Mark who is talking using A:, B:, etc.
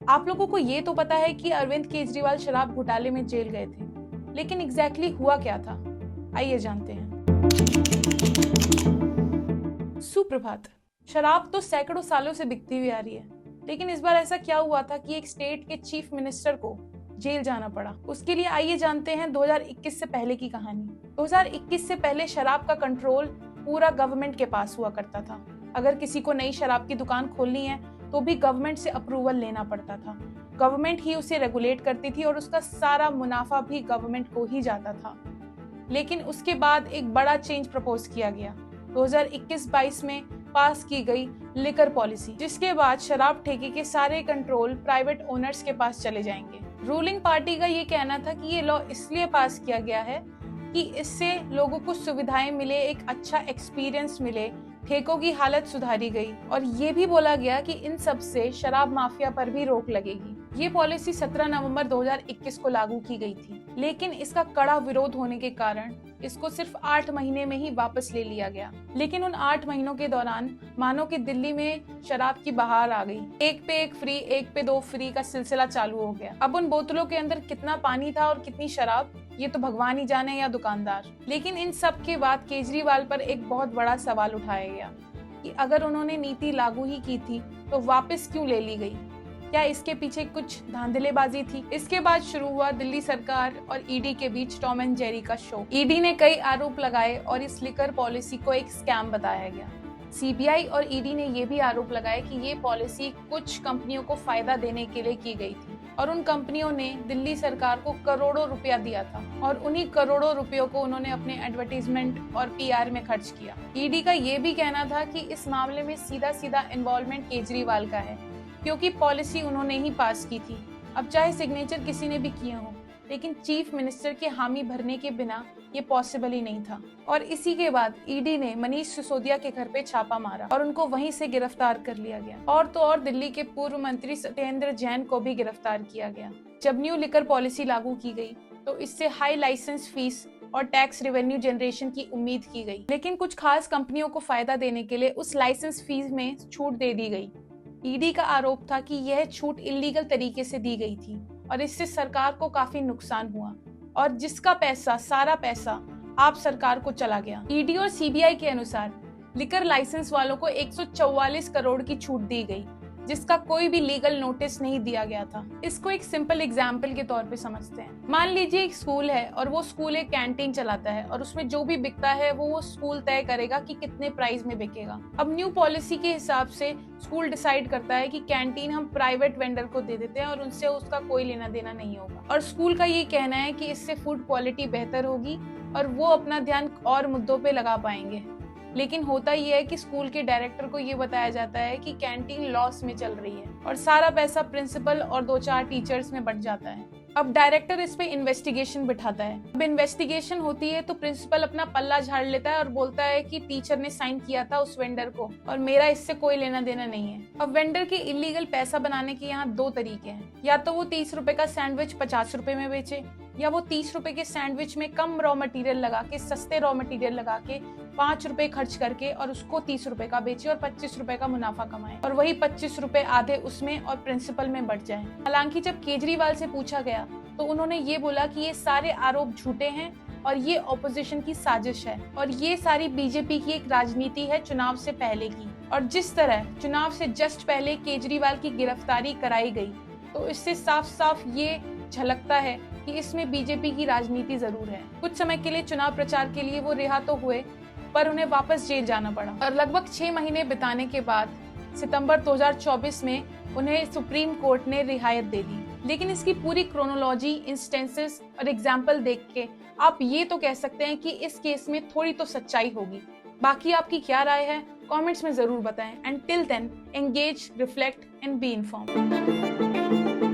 A: आप लोगों को ये तो पता है कि अरविंद केजरीवाल शराब घोटाले में जेल गए थे, लेकिन एग्जैक्टली हुआ क्या था, आइए जानते हैं। सुप्रभात। शराब तो सैकड़ों सालों से बिकती हुई आ रही है, लेकिन इस बार ऐसा क्या हुआ था कि एक स्टेट के चीफ मिनिस्टर को जेल जाना पड़ा। उसके लिए आइए जानते हैं 2021 से पहले की कहानी। 2021 से पहले शराब का कंट्रोल पूरा गवर्नमेंट के पास हुआ करता था। अगर किसी को नई शराब की दुकान खोलनी है तो भी गवर्नमेंट से अप्रूवल लेना पड़ता था। गवर्नमेंट ही उसे रेगुलेट करती थी और उसका सारा मुनाफा भी गवर्नमेंट को ही जाता था। लेकिन उसके बाद एक बड़ा चेंज प्रपोज किया गया 2021-22 में पास की गई लिकर पॉलिसी, जिसके बाद शराब ठेके के सारे कंट्रोल प्राइवेट ओनर्स के पास चले जाएंगे। रूलिंग पार्टी का ये कहना था कि ये लॉ इसलिए पास किया गया है कि इससे लोगों को सुविधाएं मिले, एक अच्छा एक्सपीरियंस मिले, ठेकों की हालत सुधारी गई और ये भी बोला गया कि इन सब से शराब माफिया पर भी रोक लगेगी। ये पॉलिसी 17 नवंबर 2021 को लागू की गई थी, लेकिन इसका कड़ा विरोध होने के कारण इसको सिर्फ 8 महीने में ही वापस ले लिया गया। लेकिन उन 8 महीनों के दौरान मानो कि दिल्ली में शराब की बहार आ गई। एक पे एक फ्री, एक पे दो फ्री का सिलसिला चालू हो गया। अब उन बोतलों के अंदर कितना पानी था और कितनी शराब, ये तो भगवान ही जाने या दुकानदार। लेकिन इन सब के बाद केजरीवाल पर एक बहुत बड़ा सवाल उठाया गया कि अगर उन्होंने नीति लागू ही की थी तो वापस क्यों ले ली गई? क्या इसके पीछे कुछ धांधलेबाजी थी? इसके बाद शुरू हुआ दिल्ली सरकार और ईडी के बीच टॉम एंड जेरी का शो। ईडी ने कई आरोप लगाए और इस लिकर पॉलिसी को एक स्कैम बताया गया। सीबीआई और ईडी ने ये भी आरोप लगाए कि ये पॉलिसी कुछ कंपनियों को फायदा देने के लिए की गई थी और उन कंपनियों ने दिल्ली सरकार को करोड़ों रुपया दिया था और उन्हीं करोड़ों रुपयों को उन्होंने अपने एडवर्टीजमेंट और पीआर में खर्च किया। ईडी का ये भी कहना था कि इस मामले में सीधा सीधा इन्वॉल्वमेंट केजरीवाल का है, क्योंकि पॉलिसी उन्होंने ही पास की थी। अब चाहे सिग्नेचर किसी ने भी किए हों, लेकिन चीफ मिनिस्टर के हामी भरने के बिना ये पॉसिबल ही नहीं था। और इसी के बाद ईडी ने मनीष सिसोदिया के घर पे छापा मारा और उनको वहीं से गिरफ्तार कर लिया गया। और तो और दिल्ली के पूर्व मंत्री सत्येंद्र जैन को भी गिरफ्तार किया गया। जब न्यू लिकर पॉलिसी लागू की गई तो इससे हाई लाइसेंस फीस और टैक्स रेवेन्यू जनरेशन की उम्मीद की गई, लेकिन कुछ खास कंपनियों को फायदा देने के लिए उस लाइसेंस फीस में छूट दे दी गई। ईडी का आरोप था कि यह छूट इलीगल तरीके से दी गई थी और इससे सरकार को काफी नुकसान हुआ और जिसका पैसा, सारा पैसा आप सरकार को चला गया। ईडी और सीबीआई के अनुसार लिकर लाइसेंस वालों को 144 करोड़ की छूट दी गई, जिसका कोई भी लीगल नोटिस नहीं दिया गया था। इसको एक सिंपल एग्जाम्पल के तौर पे समझते हैं। मान लीजिए एक स्कूल है और वो स्कूल एक कैंटीन चलाता है और उसमें जो भी बिकता है वो स्कूल तय करेगा कि कितने प्राइस में बिकेगा। अब न्यू पॉलिसी के हिसाब से स्कूल डिसाइड करता है कि कैंटीन हम प्राइवेट वेंडर को दे देते हैं और उनसे उसका कोई लेना देना नहीं होगा। और स्कूल का ये कहना है कि इससे फूड क्वालिटी बेहतर होगी और वो अपना ध्यान और मुद्दों पे लगा पाएंगे। लेकिन होता यह है कि स्कूल के डायरेक्टर को ये बताया जाता है कि कैंटीन लॉस में चल रही है और सारा पैसा प्रिंसिपल और 2-4 टीचर्स में बट जाता है। अब डायरेक्टर इस पे इन्वेस्टिगेशन बिठाता है। अब इन्वेस्टिगेशन होती है तो प्रिंसिपल अपना पल्ला झाड़ लेता है और बोलता है कि टीचर ने साइन किया था उस वेंडर को और मेरा इससे कोई लेना देना नहीं है। अब वेंडर के इलीगल पैसा बनाने के यहाँ 2 तरीके हैं, या तो वो 30 रुपए का सैंडविच 50 रुपए में बेचे, या वो 30 रुपए के सैंडविच में कम रॉ मटेरियल लगा के, सस्ते रॉ मटेरियल लगा के 5 रुपए खर्च करके और उसको 30 रुपए का बेचे और 25 रुपए का मुनाफा कमाए और वही 25 रुपए आधे उसमें और प्रिंसिपल में बढ़ जाए। हालांकि जब केजरीवाल से पूछा गया तो उन्होंने ये बोला कि ये सारे आरोप झूठे हैं और ये ऑपोजिशन की साजिश है और ये सारी बीजेपी की एक राजनीति है चुनाव से पहले की। और जिस तरह चुनाव से जस्ट पहले केजरीवाल की गिरफ्तारी कराई गई तो इससे साफ साफ ये झलकता है कि इसमें बीजेपी की राजनीति जरूर है। कुछ समय के लिए चुनाव प्रचार के लिए वो रिहा तो हुए, पर उन्हें वापस जेल जाना पड़ा और लगभग 6 महीने बिताने के बाद सितंबर 2024 में उन्हें सुप्रीम कोर्ट ने रिहायत दे दी। लेकिन इसकी पूरी क्रोनोलॉजी, इंस्टेंसेस और एग्जाम्पल देख के आप ये तो कह सकते हैं कि इस केस में थोड़ी तो सच्चाई होगी। बाकी आपकी क्या राय है कमेंट्स में जरूर बताएं। And till then engage, reflect and be informed.